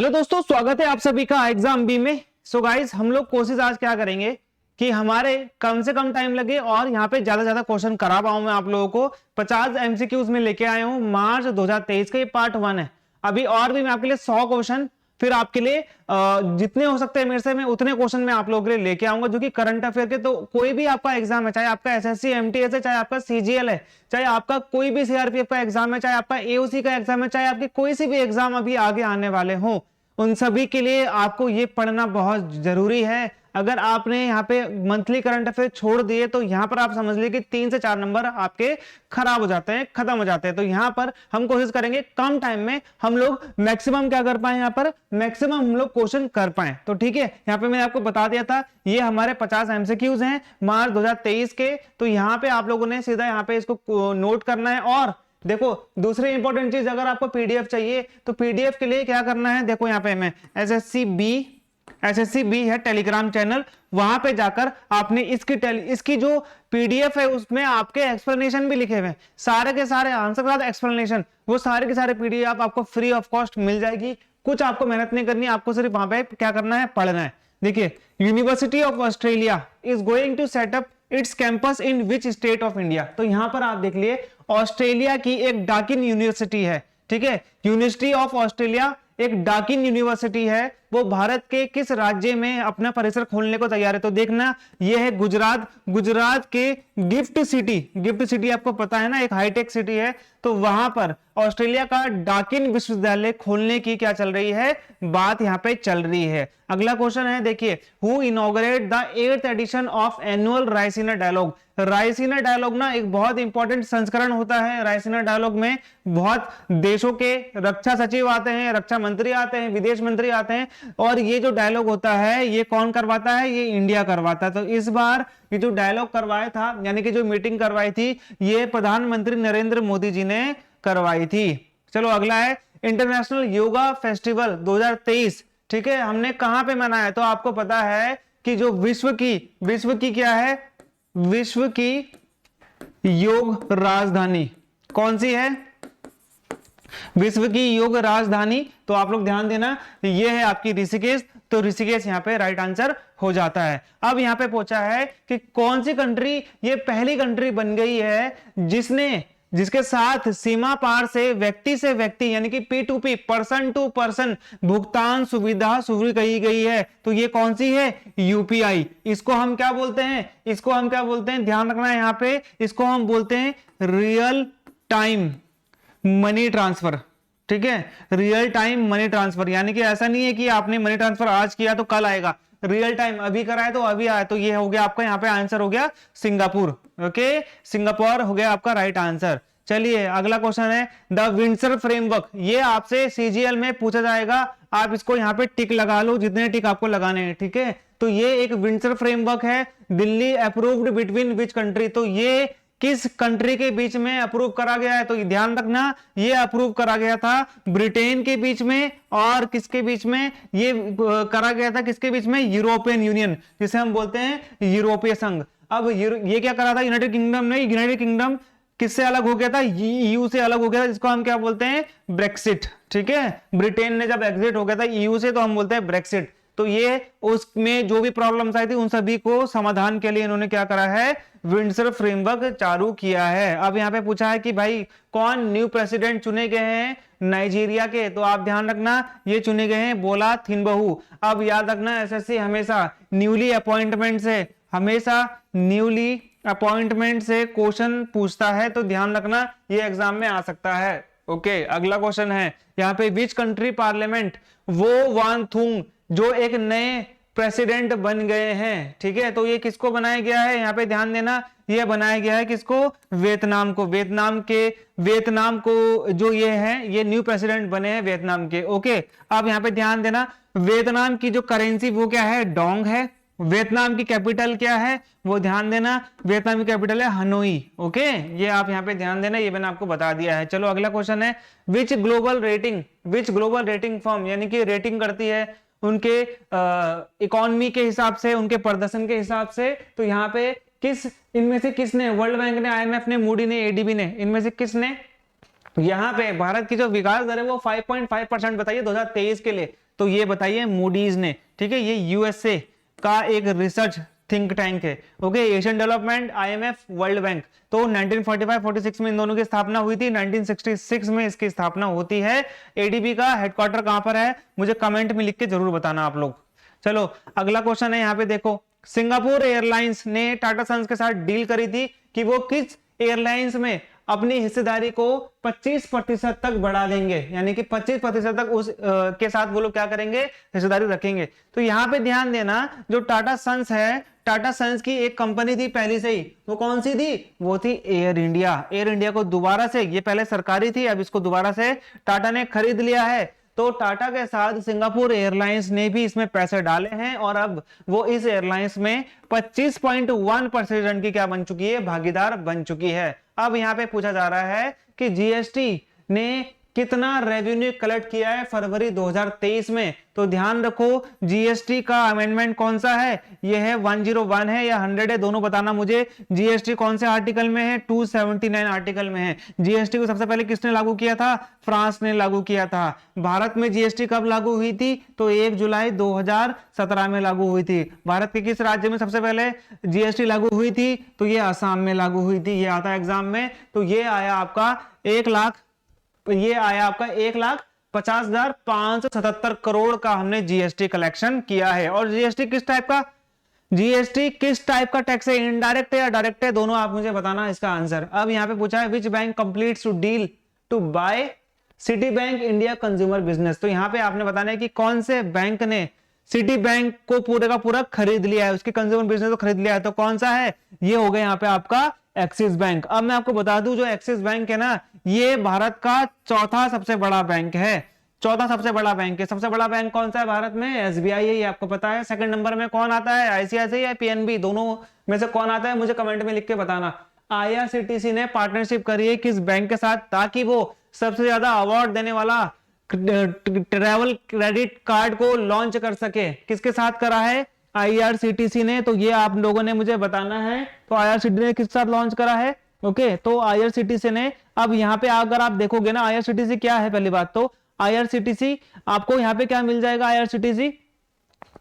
Hello दोस्तों, स्वागत है आप सभी का एग्जाम बी में। सो गाइस, हम लोग कोशिश आज क्या करेंगे कि हमारे कम से कम टाइम लगे और यहाँ पे ज्यादा ज्यादा क्वेश्चन करा पाऊं मैं आप लोगों को। 50 एमसीक्यूज में लेके आया हूं मार्च 2023 का, ये पार्ट 1 है। अभी और भी मैं आपके लिए 100 क्वेश्चन, फिर आपके लिए जितने हो सकते हैं मेरे से मैं उतने क्वेश्चन मैं आप लोगों के लिए लेके आऊंगा जो कि करंट अफेयर के। तो कोई भी आपका एग्जाम है, चाहे आपका एसएससी एमटीएस है, चाहे आपका सीजीएल है, चाहे आपका कोई भी सीआरपीएफ का एग्जाम है, चाहे आपका एओसी का एग्जाम है, चाहे आपके कोई सी भी एग्जाम अभी आगे आने वाले हो, उन सभी के लिए आपको ये पढ़ना बहुत जरूरी है। अगर आपने यहाँ पे मंथली करंट अफेयर छोड़ दिए तो यहाँ पर आप समझ लीजिए कि 3 से 4 नंबर आपके खराब हो जाते हैं, खत्म हो जाते हैं। तो यहाँ पर हम कोशिश करेंगे कम टाइम में हम लोग मैक्सिमम क्या कर पाए, यहाँ पर मैक्सिमम हम लोग क्वेश्चन कर पाए। तो ठीक है, यहाँ पे मैंने आपको बता दिया था ये हमारे 50 एमसीक्यूज हैं मार्च 2023 के। तो यहाँ पे आप लोगों ने सीधा यहाँ पे इसको नोट करना है। और देखो, दूसरी इंपॉर्टेंट चीज, अगर आपको पीडीएफ चाहिए तो पीडीएफ के लिए क्या करना है, देखो यहाँ पे मैं एसएससी बी है टेलीग्राम चैनल, वहां पे जाकर आपने इसकी जो पीडीएफ है उसमें आपके एक्सप्लेनेशन भी लिखे हुए हैं, सारे के सारे आंसर के साथ एक्सप्लेनेशन, वो सारे के सारे पीडीएफ आपको फ्री ऑफ कॉस्ट मिल जाएगी। कुछ आपको मेहनत नहीं करनी, आपको सिर्फ वहां पे क्या करना है, पढ़ना है। देखिए, university of Australia is going to set up its campus in which state of India. तो यहां पर आप देख लिए, ऑस्ट्रेलिया की एक डाकिन यूनिवर्सिटी है, ठीक है, यूनिवर्सिटी ऑफ ऑस्ट्रेलिया एक डाकिन यूनिवर्सिटी है, वो भारत के किस राज्य में अपना परिसर खोलने को तैयार है। तो देखना, ये है गुजरात के गिफ्ट सिटी आपको पता है ना, एक हाईटेक सिटी है। तो वहां पर ऑस्ट्रेलिया का डाकिन विश्वविद्यालय खोलने की क्या चल रही है, बात यहां पे चल रही है। अगला क्वेश्चन है, देखिए, who inaugurate the 8th edition of annual Raisina dialogue. Raisina dialogue ना एक बहुत इंपॉर्टेंट संस्करण होता है। रायसीना डायलॉग में बहुत देशों के रक्षा सचिव आते हैं, रक्षा मंत्री आते हैं, विदेश मंत्री आते हैं, और ये जो डायलॉग होता है ये कौन करवाता है, ये इंडिया करवाता है। तो इस बार ये जो डायलॉग करवाया था, यानी कि जो मीटिंग करवाई थी, ये प्रधानमंत्री नरेंद्र मोदी जी ने करवाई थी। चलो अगला है इंटरनेशनल योगा फेस्टिवल 2023, ठीक है, हमने कहां पे मनाया है। तो आपको पता है कि जो विश्व की क्या है, विश्व की योग राजधानी कौन सी है, विश्व की योग राजधानी। तो आप लोग ध्यान देना, ये है आपकी ऋषिकेश। तो ऋषिकेश यहाँ पे राइट आंसर हो जाता है। अब यहाँ पे पूछा है कि कौन सी कंट्री ये पहली कंट्री बन गई है जिसके साथ सीमा पार से व्यक्ति यानी कि P2P, पर्सन टू पर्सन भुगतान सुविधा शुरू की गई है। तो ये कौन सी है, यूपीआई। इसको हम क्या बोलते हैं, ध्यान रखना है यहाँ पे, इसको हम बोलते हैं रियल टाइम मनी ट्रांसफर, ठीक है, रियल टाइम मनी ट्रांसफर। यानी कि ऐसा नहीं है कि आपने मनी ट्रांसफर आज किया तो कल आएगा, रियल टाइम अभी कराए तो अभी आया। तो ये हो गया आपका, यहाँ पे आंसर हो गया सिंगापुर। ओके, सिंगापुर हो गया आपका राइट आंसर। चलिए अगला क्वेश्चन है द विंडसर फ्रेमवर्क। ये आपसे सीजीएल में पूछा जाएगा, आप इसको यहाँ पे टिक लगा लो, जितने टिक आपको लगाने हैं, ठीक है। तो ये एक विंडसर फ्रेमवर्क है, Delhi approved between which country. तो ये किस कंट्री के बीच में अप्रूव करा गया है, तो ध्यान रखना, ये अप्रूव करा गया था ब्रिटेन के बीच में, और किसके बीच में ये करा गया था, किसके बीच में, यूरोपियन यूनियन, जिसे हम बोलते हैं यूरोपीय संघ। अब ये क्या करा था, यूनाइटेड किंगडम ने, यूनाइटेड किंगडम किससे अलग हो गया था, ईयू से अलग हो गया था, जिसको हम क्या बोलते हैं, ब्रेक्सिट, ठीक है। ब्रिटेन ने जब एग्जिट हो गया था ईयू से, तो हम बोलते हैं ब्रेक्सिट। तो ये उसमें जो भी प्रॉब्लम्स आई थी उन सभी को समाधान के लिए इन्होंने क्या करा है, विंडसर फ्रेमवर्क चालू किया है। अब यहाँ पे पूछा है कि भाई कौन न्यू प्रेसिडेंट चुने गए हैं नाइजीरिया के। तो आप ध्यान रखना, ये चुने गए हैं बोला थिनबहू। अब याद रखना, एसएससी हमेशा न्यूली अपॉइंटमेंट से क्वेश्चन पूछता है, तो ध्यान रखना ये एग्जाम में आ सकता है। ओके, अगला क्वेश्चन है यहाँ पे, विच कंट्री पार्लियामेंट वो वानथुंग, जो एक नए प्रेसिडेंट बन गए हैं, ठीक है। तो ये किसको बनाया गया है, यहाँ पे ध्यान देना, ये बनाया गया है किसको, वियतनाम को। वियतनाम को जो ये है, ये न्यू प्रेसिडेंट बने हैं वियतनाम के। ओके, अब यहाँ पे ध्यान देना, वियतनाम की जो करेंसी वो क्या है, डोंग है। वियतनाम की कैपिटल क्या है, वो ध्यान देना, वियतनाम की कैपिटल है हनोई। ओके, ये आप यहाँ पे ध्यान देना, ये मैंने आपको बता दिया है। चलो अगला क्वेश्चन है, विच ग्लोबल रेटिंग फर्म, यानी कि रेटिंग करती है उनके इकोनॉमी के हिसाब से, उनके प्रदर्शन के हिसाब से। तो यहाँ पे इनमें से किसने, वर्ल्ड बैंक ने, आईएमएफ ने, मूडी ने, एडीबी ने, इनमें से किसने यहाँ पे भारत की जो विकास दर है वो 5.5% बताइए 2023 के लिए। तो ये बताइए मूडीज ने, ठीक है, ये यूएसए का एक रिसर्च थिंक टैंक है। Okay, Asian development, IMF, world bank. तो 1945-46 में इन दोनों की स्थापना हुई थी, 1966 में इसकी स्थापना होती है। एडीबी का हेडक्वार्टर कहां पर है, मुझे कमेंट में लिख के जरूर बताना आप लोग। चलो अगला क्वेश्चन है, यहाँ पे देखो, सिंगापुर एयरलाइंस ने टाटा सन्स के साथ डील करी थी कि वो किस एयरलाइंस में अपनी हिस्सेदारी को 25% तक बढ़ा देंगे, यानी कि 25% तक उस के साथ वो लोग क्या करेंगे, हिस्सेदारी रखेंगे। तो यहाँ पे ध्यान देना, जो टाटा सन्स है, टाटा सन्स की एक कंपनी थी पहले से ही, वो कौन सी थी, वो थी एयर इंडिया। एयर इंडिया को दोबारा से, ये पहले सरकारी थी, अब इसको दोबारा से टाटा ने खरीद लिया है। तो टाटा के साथ सिंगापुर एयरलाइंस ने भी इसमें पैसे डाले हैं और अब वो इस एयरलाइंस में 25.1% की क्या बन चुकी है, भागीदार बन चुकी है। अब यहां पे पूछा जा रहा है कि जीएसटी ने कितना रेवेन्यू कलेक्ट किया है फरवरी 2023 में। तो ध्यान रखो, जीएसटी का अमेंडमेंट कौन सा है, ये है 101 है या 100 है, दोनों बताना मुझे। जीएसटी कौन से आर्टिकल में है, 279 आर्टिकल में है। जीएसटी को सबसे पहले किसने लागू किया था, फ्रांस ने लागू किया था। भारत में जीएसटी कब लागू हुई थी, तो 1 जुलाई 2017 में लागू हुई थी। भारत के किस राज्य में सबसे पहले जीएसटी लागू हुई थी, तो ये असम में लागू हुई थी, ये आता है एग्जाम में। तो ये आया आपका 1,50,577 करोड़ का हमने जीएसटी कलेक्शन किया है। और जीएसटी किस टाइप का, जीएसटी किस टाइप का टैक्स है, इनडायरेक्ट है या डायरेक्ट है, दोनों आप मुझे बताना इसका आंसर। अब यहां पे पूछा है which bank completes to deal to buy Citibank India consumer business. तो यहां पे आपने बताना है कि कौन से बैंक ने सिटी बैंक को पूरे का पूरा खरीद लिया है, उसके कंज्यूमर बिजनेस को खरीद लिया है। तो कौन सा है, ये हो गया यहाँ पे आपका एक्सिस बैंक। अब मैं आपको बता दूं, जो एक्सिस बैंक है ना, ये भारत का चौथा सबसे बड़ा बैंक है, चौथा सबसे बड़ा बैंक है। सबसे बड़ा बैंक कौन सा है भारत में, एसबीआई है, ये आपको पता है। सेकंड नंबर में कौन आता है, आईसीआईसीआई या पीएनबी, दोनों में से कौन आता है, मुझे कमेंट में लिख के बताना। आईआरसीटीसी ने पार्टनरशिप करी है किस बैंक के साथ, ताकि वो सबसे ज्यादा अवार्ड देने वाला ट्रैवल क्रेडिट कार्ड को लॉन्च कर सके। किसके साथ करा है, आईआरसीटीसी ने। तो ये आप लोगों ने मुझे बताना है, तो आईआरसीटीसी ने किसके साथ लॉन्च करा है। ओके, तो आईआरसीटीसी ने, अब यहाँ पे अगर आप देखोगे ना, आईआरसीटीसी क्या है, पहली बात तो आईआरसीटीसी आपको यहाँ पे क्या मिल जाएगा, आईआरसीटीसी,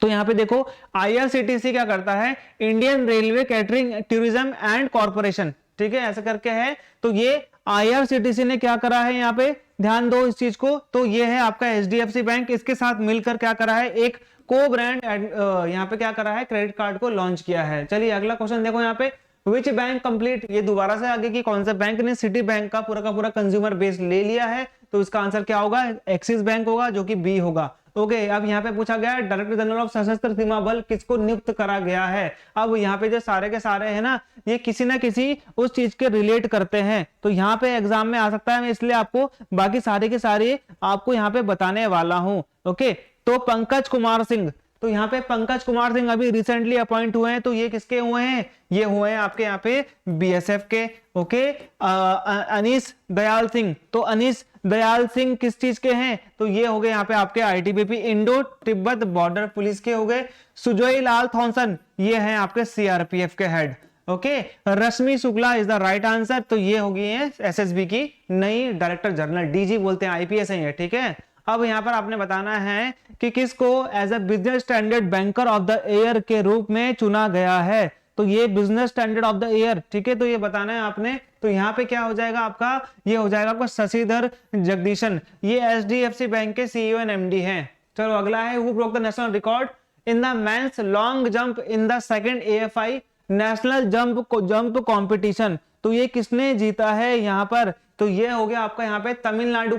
तो यहाँ पे देखो आईआरसीटीसी क्या करता है, Indian railway catering tourism and corporation, ठीक है, ऐसा करके है। तो ये आईआरसीटीसी ने क्या करा है, यहाँ पे ध्यान दो इस चीज को। तो ये है आपका एचडीएफसी बैंक, इसके साथ मिलकर क्या करा है, एक को ब्रांड यहाँ पे क्या करा है, क्रेडिट कार्ड को लॉन्च किया है। चलिए अगला क्वेश्चन देखो यहाँ पे, विच बैंक कंप्लीट, ये दोबारा से आगे की कौन सा बैंक ने सिटी बैंक का पूरा कंज्यूमर बेस ले लिया है। तो इसका आंसर क्या होगा, एक्सिस बैंक होगा, जो कि बी होगा। ओके, अब यहाँ पे पूछा गया डायरेक्टर जनरल ऑफ सशस्त्र सीमा बल किसको नियुक्त करा गया है। अब यहाँ पे जो सारे के सारे है ना, ये किसी ना किसी उस चीज के रिलेट करते हैं, तो यहाँ पे एग्जाम में आ सकता है, मैं इसलिए आपको बाकी सारे के सारे आपको यहाँ पे बताने वाला हूँ। ओके, तो पंकज कुमार सिंह, तो यहाँ पे पंकज कुमार सिंह अभी रिसेंटली अपॉइंट हुए हैं। तो ये किसके हुए हैं, ये हुए हैं आपके यहाँ पे बीएसएफ के। ओके, अनीस दयाल सिंह, तो अनीस दयाल सिंह किस चीज के हैं, तो ये हो गए यहाँ पे आपके ITBP Indo Tibet border police के हो गए। सुजोई लाल थॉमसन, ये हैं आपके सीआरपीएफ के head. Okay, Rashmi Shukla is the right answer, तो ये हो गई है एसएसबी की नई डायरेक्टर जनरल, डीजी बोलते हैं, आईपीएस है ये, ठीक है। अब यहाँ पर आपने बताना है कि किसको as a Business Standard banker of the year के रूप में चुना गया है। तो ये Business Standard of the year, ठीक है, तो ये बताना है आपने। तो यहाँ पे क्या हो जाएगा आपका, ये हो जाएगा आपका शशिधर जगदीशन, ये एचडीएफसी बैंक के सीईओ एंड एमडी हैं। चलो अगला है, who broke the national record in the men's long jump in the second AFI national jump competition. तो ये किसने जीता है यहाँ पर, तो ये हो गया आपका यहाँ पे तमिलनाडु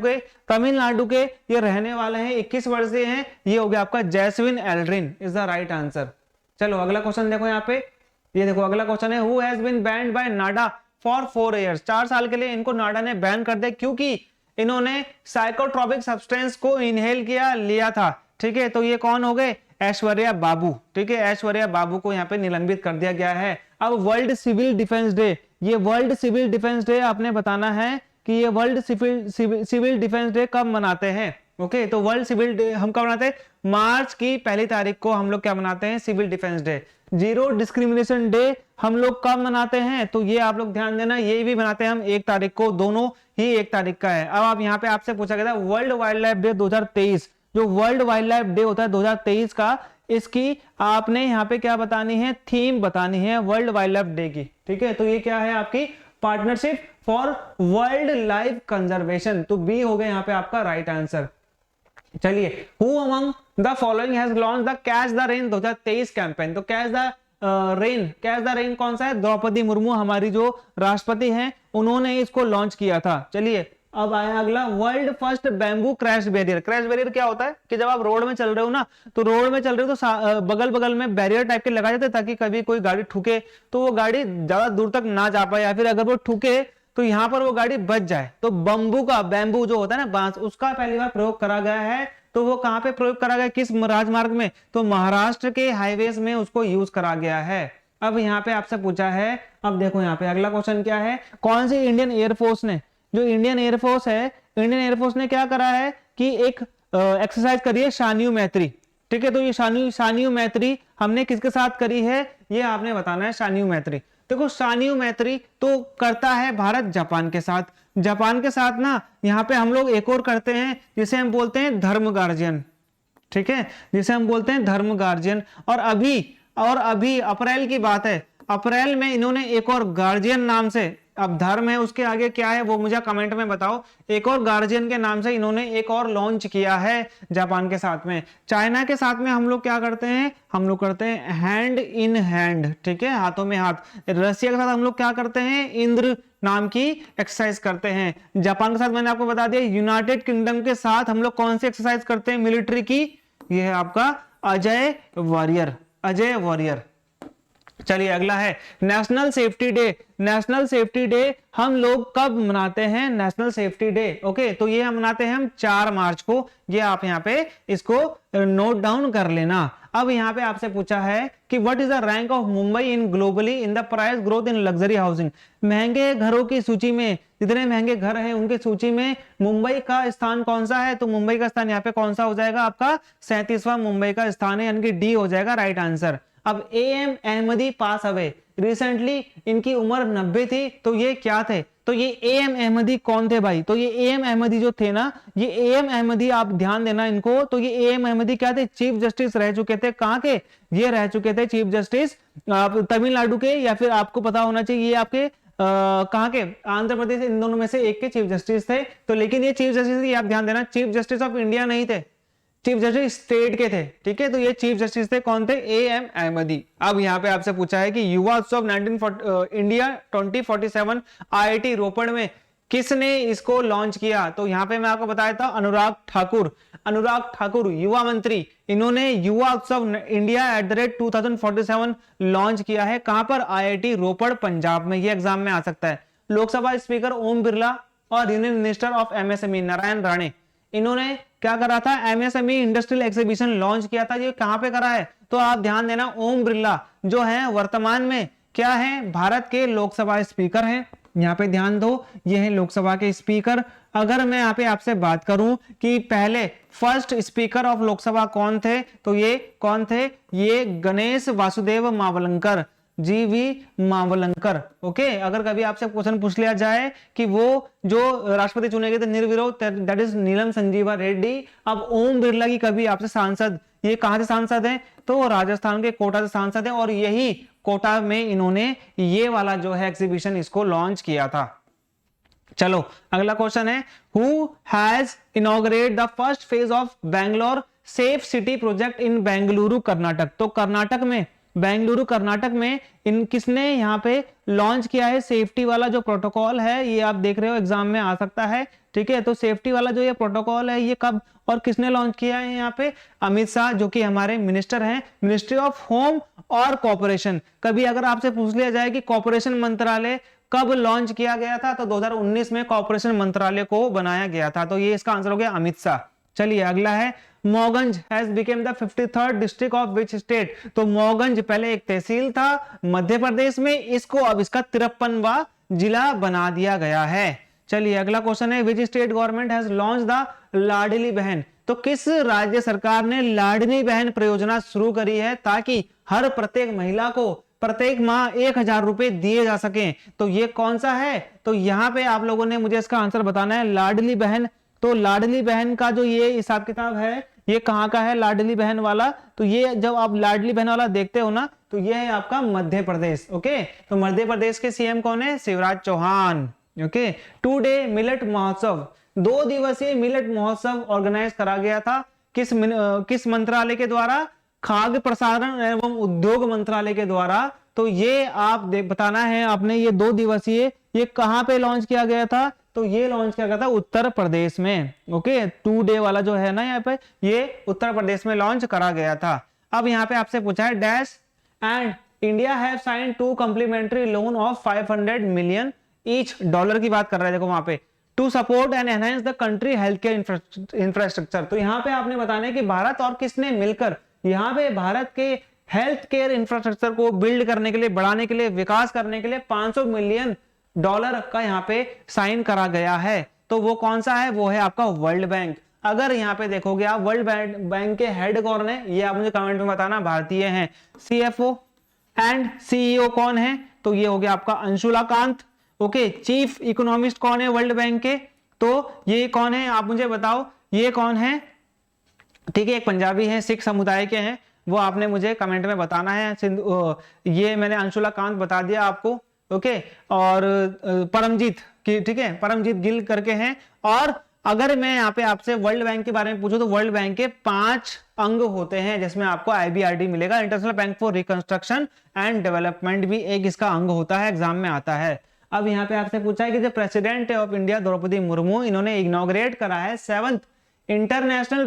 के ये रहने वाले हैं, 21 वर्षीय हैं, ये हो गया आपका Jeswin Aldrin is the right answer. चलो अगला क्वेश्चन देखो यहाँ पे, ये देखो अगला क्वेश्चन है, who has been banned by NADA for 4 years. 4 साल के लिए इनको नाडा ने बैन कर दिया, क्योंकि इन्होंने साइकोट्रोपिक सब्सटेंस को इनहेल लिया था, ठीक है। तो ये कौन हो गए, ऐश्वर्या बाबू, ठीक है, ऐश्वर्या बाबू को यहाँ पे निलंबित कर दिया गया है। अब वर्ल्ड सिविल डिफेंस डे, ये वर्ल्ड सिविल डिफेंस डे आपने बताना है कि ये वर्ल्ड सिविल डिफेंस डे कब मनाते हैं। ओके, तो वर्ल्ड सिविल डे हम कब मनाते हैं, मार्च की 1 तारीख को हम लोग क्या मनाते हैं, civil defence day. Zero discrimination day हम लोग कब मनाते हैं, तो ये आप लोग ध्यान देना, ये भी मनाते हैं हम 1 तारीख को, दोनों ही 1 तारीख का है। अब आप यहाँ पे आपसे पूछा गया था वर्ल्ड वाइल्ड लाइफ डे 2023 जो वर्ल्ड वाइल्ड लाइफ डे होता है 2023 का, इसकी आपने यहाँ पे क्या बतानी है, थीम बतानी है वर्ल्ड वाइल्ड लाइफ डे की। ठीक है, तो ये क्या है आपकी partnership for world life conservation, तो बी हो गया यहाँ पे आपका राइट आंसर। चलिए, who among the following has launch the catch the rain 2023 campaign, तो कैच द रेन कौन सा है, द्रौपदी मुर्मू हमारी जो राष्ट्रपति हैं उन्होंने इसको लॉन्च किया था। चलिए अब आया अगला, world first bamboo crash barrier. Crash barrier क्या होता है कि जब आप रोड में चल रहे हो ना, तो रोड में चल रहे हो तो बगल बगल में बैरियर टाइप के लगाए जाते हैं ताकि कभी कोई गाड़ी ठुके तो वो गाड़ी ज्यादा दूर तक ना जा पाए, या फिर अगर वो ठुके तो यहाँ पर वो गाड़ी बच जाए। तो बैम्बू जो होता है ना बांस, उसका पहली बार प्रयोग करा गया है। तो वो कहां पे प्रयोग करा गया, किस राजमार्ग में, तो महाराष्ट्र के हाईवेज में उसको यूज करा गया है। अब यहाँ पे आपसे पूछा है, अब देखो यहाँ पे अगला क्वेश्चन क्या है, कौन सी इंडियन एयरफोर्स ने, जो इंडियन एयरफोर्स है, इंडियन एयरफोर्स ने क्या करा है कि एक एक्सरसाइज करी है शानियु मैत्री। ठीक है, तो ये शानियु मैत्री हमने किसके साथ करी है, ये आपने बताना है शानियु मैत्री। देखो शानियु मैत्री तो करता है भारत जापान के साथ, जापान के साथ ना यहाँ पे हम लोग एक और करते हैं जिसे हम बोलते हैं धर्म गार्जियन। ठीक है, जिसे हम बोलते हैं धर्म गार्जियन। और अभी अप्रैल की बात है, अप्रैल में इन्होंने एक और गार्जियन नाम से, अब धर्म है उसके आगे क्या है वो मुझे कमेंट में बताओ, एक और गार्जियन के नाम से इन्होंने एक और लॉन्च किया है जापान के साथ में। चाइना के साथ में हम लोग क्या करते हैं, हम लोग करते हैं हैंड इन हैंड। ठीक है, हाथों में हाथ। रसिया के साथ हम लोग क्या करते हैं, इंद्र नाम की एक्सरसाइज करते हैं। जापान के साथ मैंने आपको बता दिया। यूनाइटेड किंगडम के साथ हम लोग कौन सी एक्सरसाइज करते हैं मिलिट्री की, ये है आपका अजय वॉरियर, अजय वॉरियर। चलिए अगला है national safety day. National safety day हम लोग कब मनाते हैं, नेशनल सेफ्टी डे, ओके, तो ये हम मनाते हैं हम 4 मार्च को। ये आप यहाँ पे इसको नोट डाउन कर लेना। अब यहाँ पे आपसे पूछा है कि what is the rank of Mumbai in globally in the price growth in luxury housing. महंगे घरों की सूची में, जितने महंगे घर हैं उनकी सूची में मुंबई का स्थान कौन सा है, तो मुंबई का स्थान यहाँ पे कौन सा हो जाएगा आपका 37वां मुंबई का स्थान है, यानी कि डी हो जाएगा राइट आंसर। अब am Ahmadi pass away recently, इनकी उम्र 90 थी, तो ये क्या थे, तो ये एएम अहमदी कौन थे भाई, तो ये एएम अहमदी जो थे ना, ये एएम अहमदी आप ध्यान देना इनको, तो ये एएम अहमदी क्या थे, चीफ जस्टिस रह चुके थे। कहां के, ये रह चुके थे चीफ जस्टिस तमिलनाडु के, या फिर आपको पता होना चाहिए ये आपके कहां के, आंध्र प्रदेश, इन दोनों में से एक के चीफ जस्टिस थे। तो लेकिन ये चीफ जस्टिस, आप ध्यान देना, चीफ जस्टिस ऑफ इंडिया नहीं थे, चीफ जस्टिस स्टेट के थे। ठीक है, तो ये चीफ जस्टिस थे कौन थे, एएम अहमदी। अब यहाँ पे आपसे पूछा है कि युवा उत्सव 2047 आईआईटी रोपड़ में किसने इसको लॉन्च किया, तो यहाँ पे मैं आपको बताया था अनुराग ठाकुर युवा मंत्री, इन्होंने युवा उत्सव इंडिया @2047 लॉन्च किया है। कहां पर, आईआईटी रोपड़ पंजाब में। ये एग्जाम में आ सकता है। लोकसभा स्पीकर ओम बिरला और union minister of MSME Narayan Rane, इन्होंने क्या करा था, एमएसएमई इंडस्ट्रियल एग्जीबिशन लॉन्च किया था। ये कहां पे करा है, तो आप ध्यान देना, ओम बिरला जो है वर्तमान में क्या है, भारत के लोकसभा स्पीकर हैं। यहाँ पे ध्यान दो, ये है लोकसभा के स्पीकर। अगर मैं यहाँ पे आपसे बात करूं कि पहले फर्स्ट स्पीकर ऑफ लोकसभा कौन थे, तो ये कौन थे, ये गणेश वासुदेव मावलंकर, जीवी मावलंकर। ओके, अगर कभी आपसे क्वेश्चन पूछ लिया जाए कि वो जो राष्ट्रपति चुने गए थे निर्विरोध, दैट इज नीलम संजीवा रेड्डी। अब ओम बिरला की कभी आपसे सांसद, ये कहां से सांसद हैं, तो राजस्थान के कोटा से सांसद हैं, और यही कोटा में इन्होंने ये वाला जो है एग्जीबिशन इसको लॉन्च किया था। चलो अगला क्वेश्चन है, who has inaugurate the first phase of Bangalore safe city project in Bengaluru Karnataka. तो बेंगलुरु कर्नाटक में इन किसने यहाँ पे लॉन्च किया है सेफ्टी वाला जो प्रोटोकॉल है, ये आप देख रहे हो एग्जाम में आ सकता है। ठीक है, तो सेफ्टी वाला जो ये प्रोटोकॉल है ये कब और किसने लॉन्च किया है, यहाँ पे अमित शाह जो कि हमारे मिनिस्टर हैं, मिनिस्ट्री ऑफ होम और कॉर्पोरेशन। कभी अगर आपसे पूछ लिया जाए कि कॉर्पोरेशन मंत्रालय कब लॉन्च किया गया था, तो 2019 में कॉर्पोरेशन मंत्रालय को बनाया गया था। तो ये इसका आंसर हो गया अमित शाह। चलिए अगला है, Mauganj has become the 53rd district of which state. तो मौगंज पहले एक तहसील था मध्य प्रदेश में, इसको अब इसका 53वां जिला बना दिया गया है। चलिए अगला क्वेश्चन है, which state government has launch the Ladli Behna. तो किस राज्य सरकार ने लाडली बहन परियोजना शुरू करी है ताकि हर प्रत्येक महिला को प्रत्येक माह 1000 रुपए दिए जा सके, तो ये कौन सा है, तो यहाँ पे आप लोगों ने मुझे इसका आंसर बताना है, लाडली बहन। तो लाडली बहन का जो ये हिसाब किताब है ये कहाँ का है लाडली बहन वाला, तो ये जब आप लाडली बहन वाला देखते हो ना तो ये है आपका मध्य प्रदेश। ओके, तो मध्य प्रदेश के सीएम कौन है, Shivraj Chauhan. Okay, 2 day millet महोत्सव, 2 दिवसीय मिलेट महोत्सव ऑर्गेनाइज करा गया था किस मंत्रालय के द्वारा, खाद्य प्रसारण एवं उद्योग मंत्रालय के द्वारा। तो ये आप बताना है आपने, ये 2 दिवसीय ये कहां पे लॉन्च किया गया था, तो ये लॉन्च किया गया था उत्तर प्रदेश में। ओके, 2 डे वाला जो है ना यहाँ पे, ये उत्तर प्रदेश में लॉन्च करा गया था। अब यहाँ पे आपसे पूछा है dash and India have sign 2 complementary loan of 500 million each, dollar की बात कर रहे हैं देखो वहां पे, to support and enhance the country health care infrastructure. तो यहाँ पे आपने बताना है कि भारत और किसने मिलकर यहाँ पे भारत के हेल्थ केयर इंफ्रास्ट्रक्चर को बिल्ड करने के लिए, बढ़ाने के लिए, विकास करने के लिए 500 मिलियन डॉलर का यहाँ पे साइन करा गया है। तो वो कौन सा है, वो है आपका वर्ल्ड बैंक। अगर यहाँ पे देखोगे आप वर्ल्ड बैंक के हेड कौन है, ये आप मुझे कमेंट में बताना, भारतीय हैं। सीएफओ एंड सीईओ कौन है, तो ये हो गया आपका Anshula Kant. Okay, chief economist कौन है वर्ल्ड बैंक के, तो ये कौन है आप मुझे बताओ, ये कौन है। ठीक है, एक पंजाबी है, सिख समुदाय के हैं, वो आपने मुझे कमेंट में बताना है। ये मैंने अंशुला कांत बता दिया आपको। ओके, और परमजीत की, ठीक है, परमजीत गिल करके हैं। और अगर मैं यहाँ पे आपसे वर्ल्ड बैंक के बारे में पूछूं तो वर्ल्ड बैंक के 5 अंग होते हैं, जिसमें आपको IBRD मिलेगा, international bank for reconstruction and development भी एक इसका अंग होता है, एग्जाम में आता है। अब यहाँ पे आपसे पूछा है कि जो president of India Draupadi Murmu, इन्होंने इनॉग्रेट करा है 7th इंटरनेशनल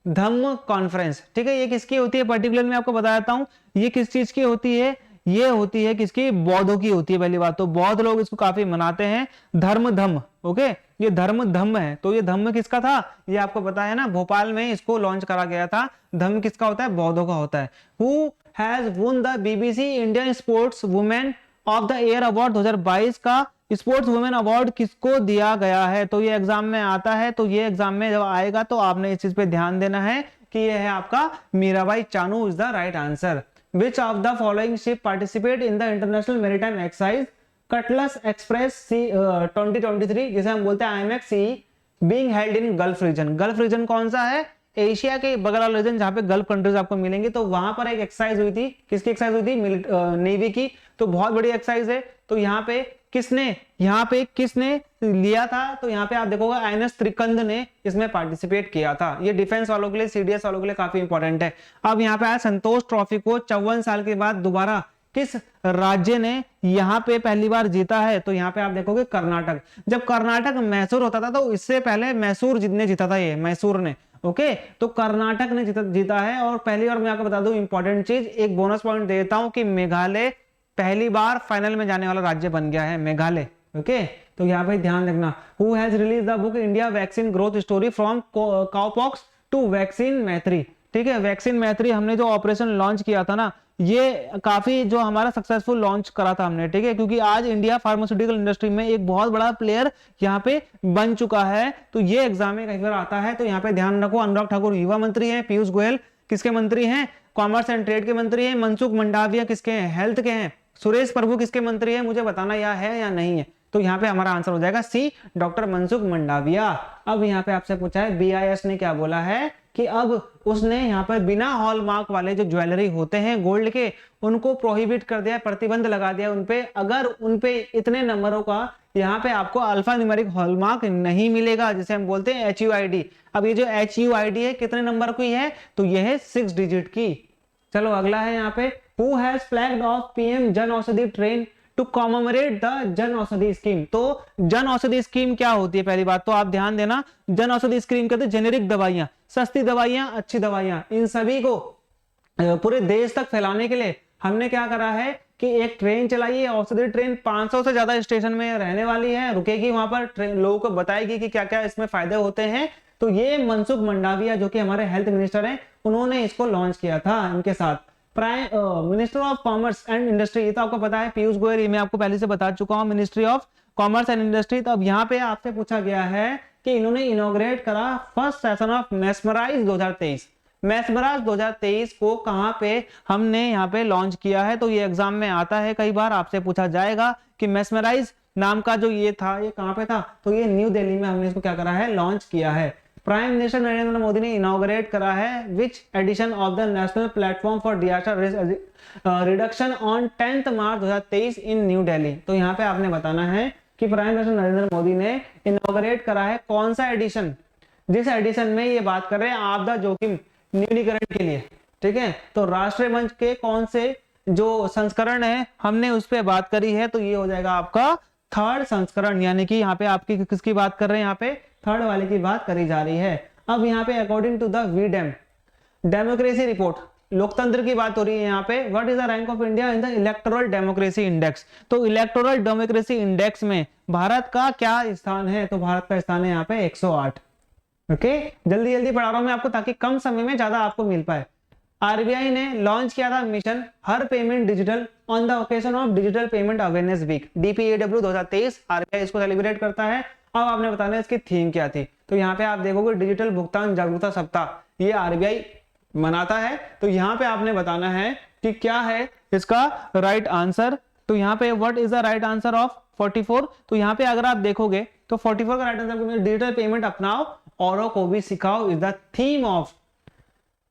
धम्म कॉन्फ्रेंस। ठीक है, ये किसकी होती है पर्टिकुलर मैं आपको बता देता हूं, ये किस चीज की होती है, ये होती है किसकी, बौद्धों की होती है। पहली बात तो बौद्ध लोग इसको काफी मनाते हैं, धम्म। ओके, ये धम्म है, तो ये धम्म किसका था, ये आपको पता है ना, भोपाल में इसको लॉन्च करा गया था। धम्म किसका होता है, बौद्धों का होता है। Who has won the BBC Indian sports women of the year award 2022 का स्पोर्ट्स वुमेन अवार्ड किसको दिया गया है, तो ये एग्जाम में आता है। तो ये एग्जाम में जब आएगा तो आपने इस चीज पे ध्यान देना है कि ये है आपका Mirabai Chanu is the right answer. Which of the following ship participate in the International Maritime Exercise Cutlass Express 2023, जिसे हम बोलते हैं IMEX CE, being held in Gulf region। Gulf region कौन सा है, एशिया के बगल वाला रीजन जहां पे गल्फ कंट्रीज आपको मिलेंगे। तो वहां पर एक एक्सरसाइज हुई थी, किसकी एक्सरसाइज हुई थी, नेवी की। तो बहुत बड़ी एक्सरसाइज है। तो यहाँ पे किसने लिया था, तो यहाँ पे आप देखोगे INS त्रिकंद ने इसमें पार्टिसिपेट किया था। ये डिफेंस वालों के लिए, CDS वालों के लिए काफी इंपॉर्टेंट है। अब यहाँ पे आया संतोष ट्रॉफी को 54 साल के बाद दोबारा किस राज्य ने यहाँ पे पहली बार जीता है, तो यहाँ पे आप देखोगे कर्नाटक। जब कर्नाटक मैसूर होता था तो इससे पहले मैसूर जितने जीता था, ये मैसूर ने। ओके, तो कर्नाटक ने जीता है। और पहली बार मैं आपको बता दूं इंपॉर्टेंट चीज, एक बोनस पॉइंट देता हूं कि मेघालय पहली बार फाइनल में जाने वाला राज्य बन गया है, मेघालय। ओके, तो यहाँ पे ध्यान रखना। Who has release the book India vaccine growth story from cowpox to vaccine Maitri. ठीक है, वैक्सीन मैत्री हमने जो ऑपरेशन लॉन्च किया था ना, ये काफी जो हमारा सक्सेसफुल लॉन्च करा था हमने। ठीक है, क्योंकि आज इंडिया फार्मास्यूटिकल इंडस्ट्री में एक बहुत बड़ा प्लेयर यहाँ पे बन चुका है। तो ये एग्जाम में कई बार आता है, तो यहाँ पे ध्यान रखो। अनुराग ठाकुर युवा मंत्री हैं, पीयूष गोयल किसके मंत्री हैं, कॉमर्स एंड ट्रेड के मंत्री हैं, मनसुख मंडाविया किसके हैं, हेल्थ के हैं, सुरेश प्रभु किसके मंत्री हैं, मुझे बताना या है या नहीं है। तो यहाँ पे हमारा आंसर हो जाएगा सी, डॉक्टर मनसुख मंडाविया। अब यहाँ पे आपसे पूछा है BIS ने क्या बोला है कि अब उसने यहाँ पर बिना हॉलमार्क वाले जो ज्वेलरी होते हैं गोल्ड के, उनको प्रोहिबिट कर दिया, प्रतिबंध लगा दिया उनपे। अगर उनपे इतने नंबरों का यहाँ पे आपको अल्फा न्यूमेरिक हॉलमार्क नहीं मिलेगा, जिसे हम बोलते हैं HUID। अब ये जो HUID है कितने नंबर की है, तो ये है 6 डिजिट की। चलो अगला है यहाँ पे, who has flagged of PM Jan Aushadhi train to commemorate the Jan Aushadhi scheme. तो जन औषधि स्कीम क्या होती है, पहली बात तो आप ध्यान देना। जन औषधि स्कीम कहते हैं जेनेरिक दवाइयां, सस्ती दवाइयां, अच्छी दवाइयां, इन सभी को पूरे देश तक फैलाने के लिए हमने क्या करा है कि एक ट्रेन चलाई है, औषधि ट्रेन 500 से ज्यादा स्टेशन में रहने वाली है, रुकेगी वहां पर, लोगों को बताएगी कि क्या क्या इसमें फायदे होते हैं। तो ये मनसुख मंडाविया जो कि हमारे हेल्थ मिनिस्टर हैं, उन्होंने इसको लॉन्च किया था इनके साथ। Prime minister of commerce and industry, ये तो आपको पता है पीयूष गोयल, ये मैं आपको पहले से बता चुका हूं, ministry of commerce and industry. तो अब यहाँ पे आपसे पूछा गया है कि इन्होंने इनॉग्रेट करा first session of mesmerise 2023। Mesmerise 2023 को कहां पे हमने यहाँ पे लॉन्च किया है, तो ये एग्जाम में आता है, कई बार आपसे पूछा जाएगा कि मेस्मराइज नाम का जो ये था, ये कहां पे था, तो ये न्यू दिल्ली में हमने इसको क्या करा है, लॉन्च किया है। प्राइम मिनिस्टर नरेंद्र मोदी ने इनॉग्रेट करा है which edition of the national platform for disaster risk reduction on 10 March 2023 in new Delhi. तो यहाँ पे आपने बताना है कि प्राइम मिनिस्टर नरेंद्र मोदी ने इनॉग्रेट करा है कौन सा एडिशन, जिस एडिशन में ये बात कर रहे हैं आपदा जोखिम न्यूनीकरण के लिए, ठीक है। तो राष्ट्रीय मंच के कौन से जो संस्करण है हमने उस पर बात करी है, तो ये हो जाएगा आपका थर्ड संस्करण, यानी कि यहाँ पे आपकी किसकी बात कर रहे हैं, यहाँ पे थर्ड वाले की बात करी जा रही है। अब यहाँ पे according to the V Dem democracy report, लोकतंत्र की बात हो रही है यहाँ पे। What is the rank of India in the electoral democracy index. तो इलेक्टोरल डेमोक्रेसी इंडेक्स में भारत का क्या स्थान है, तो भारत का स्थान है यहाँ पे 108। ओके, जल्दी जल्दी पढ़ा रहा हूं मैं आपको ताकि कम समय में ज्यादा आपको मिल पाए। आरबीआई ने लॉन्च किया था मिशन हर payment digital on the occasion of digital payment awareness week DPAW 2023। RBI इसको सेलिब्रेट करता है। अब आपने बताना है इसकी थीम क्या थी। तो यहाँ पे आप देखोगे डिजिटल भुगतान जागरूकता सप्ताह, ये आरबीआई मनाता है। तो यहाँ पे आपने बताना है कि क्या है इसका राइट आंसर। तो यहाँ पे what is the right answer of 44। तो यहाँ पे अगर आप देखोगे तो 44 का राइट आंसर डिजिटल पेमेंट अपनाओ औरों को भी सिखाओ is the theme of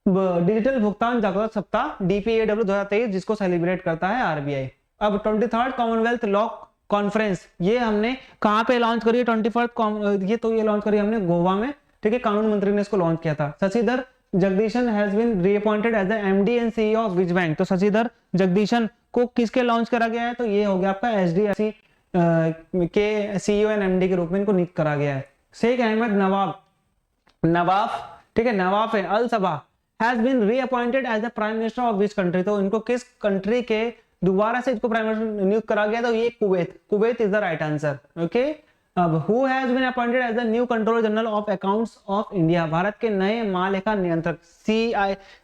digital भुगतान जागरूकता सप्ताह DPAW 2023, जिसको सेलिब्रेट करता है आरबीआई। अब 23rd कॉमनवेल्थ लॉ कॉन्फ्रेंस ये हमने कहाँ पे लॉन्च करी है, 21st ये तो ये लॉन्च करी हमने गोवा में, ठीक है। कानून मंत्री ने इसको लॉन्च किया था। Sashidhar Jagdishan has been reappointed as the MD and CEO of which bank. तो शशिधर जगदीशन को किसके लॉन्च करा गया है, तो ये हो गया आपका HDFC के CEO एंड MD के रूप में इनको नियुक्त करा गया है। शेख अहमद नवाफ, ठीक है, Nawaf al Sabah has been reappointed as the prime minister of which country. तो इनको किस कंट्री के दोबारा से इसको प्राइम मिनिस्टर नियुक्त करा गया, तो ये Kuwait is the right answer. Okay, अब who has been appointed as the new controller general of accounts of India. Bharat के नए महालेखा नियंत्रक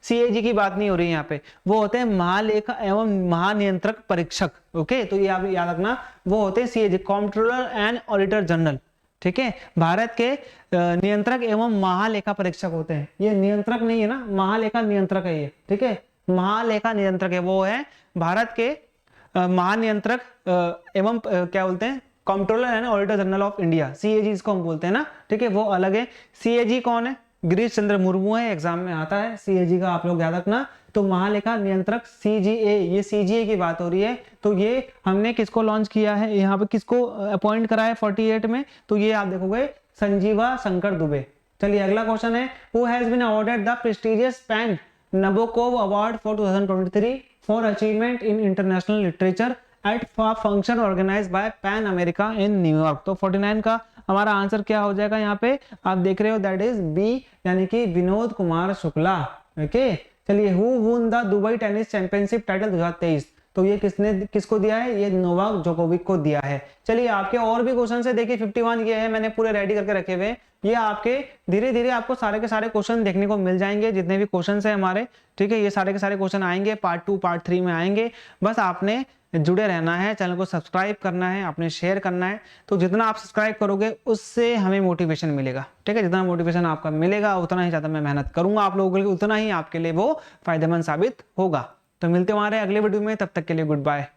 CAG की बात नहीं हो रही यहाँ पे, वो होते हैं महालेखा एवं महानियंत्रक परीक्षक। ओके, तो ये आप याद रखना, वो होते हैं CAG controller and auditor general, ठीक है। भारत के नियंत्रक एवं महालेखा परीक्षक होते हैं। ये नियंत्रक नहीं है ना, महालेखा नियंत्रक है ये, ठीक है। महालेखा नियंत्रक है, वो है भारत के महानियंत्रक एवं क्या बोलते हैं, controller and auditor general of India, CAG इसको हम बोलते हैं ना, ठीक है, वो अलग है। CAG कौन है, गिरीश चंद्र मुर्मू है, एग्जाम में आता है CAG का, आप लोग याद रखना। तो महालेखा नियंत्रक CGA, ये CGA की बात हो रही है। तो ये हमने किसको लॉन्च किया है, यहाँ पे किसको अपॉइंट करा है 48 में, तो ये आप देखोगे संजीवा शंकर दुबे। चलिए अगला क्वेश्चन है, who has been awarded the prestigious PEN Nabokov award for 2023 for achievement in international literature at function organised by PEN America in New York. तो 49 का हमारा आंसर क्या हो जाएगा, यहाँ पे आप देख रहे हो दैट इज B, यानी कि विनोद कुमार शुक्ला। ओके, चलिए who won the Dubai tennis championship title 2023। तो ये किसको दिया है, ये नोवाक जोकोविक को दिया है। चलिए आपके और भी क्वेश्चन है, देखिए 51 ये है, मैंने पूरे रेडी करके रखे हुए। ये आपके धीरे धीरे आपको सारे के सारे क्वेश्चन देखने को मिल जाएंगे, जितने भी क्वेश्चन है हमारे, ठीक है। ये सारे के सारे क्वेश्चन आएंगे, पार्ट 2 पार्ट 3 में आएंगे। बस आपने जुड़े रहना है, चैनल को सब्सक्राइब करना है, आपने शेयर करना है। तो जितना आप सब्सक्राइब करोगे उससे हमें मोटिवेशन मिलेगा, ठीक है। जितना मोटिवेशन आपका मिलेगा उतना ही ज्यादा मैं मेहनत करूंगा आप लोगों के लिए, उतना ही आपके लिए वो फायदेमंद साबित होगा। तो मिलते हैं हमारे अगले वीडियो में, तब तक के लिए गुड बाय।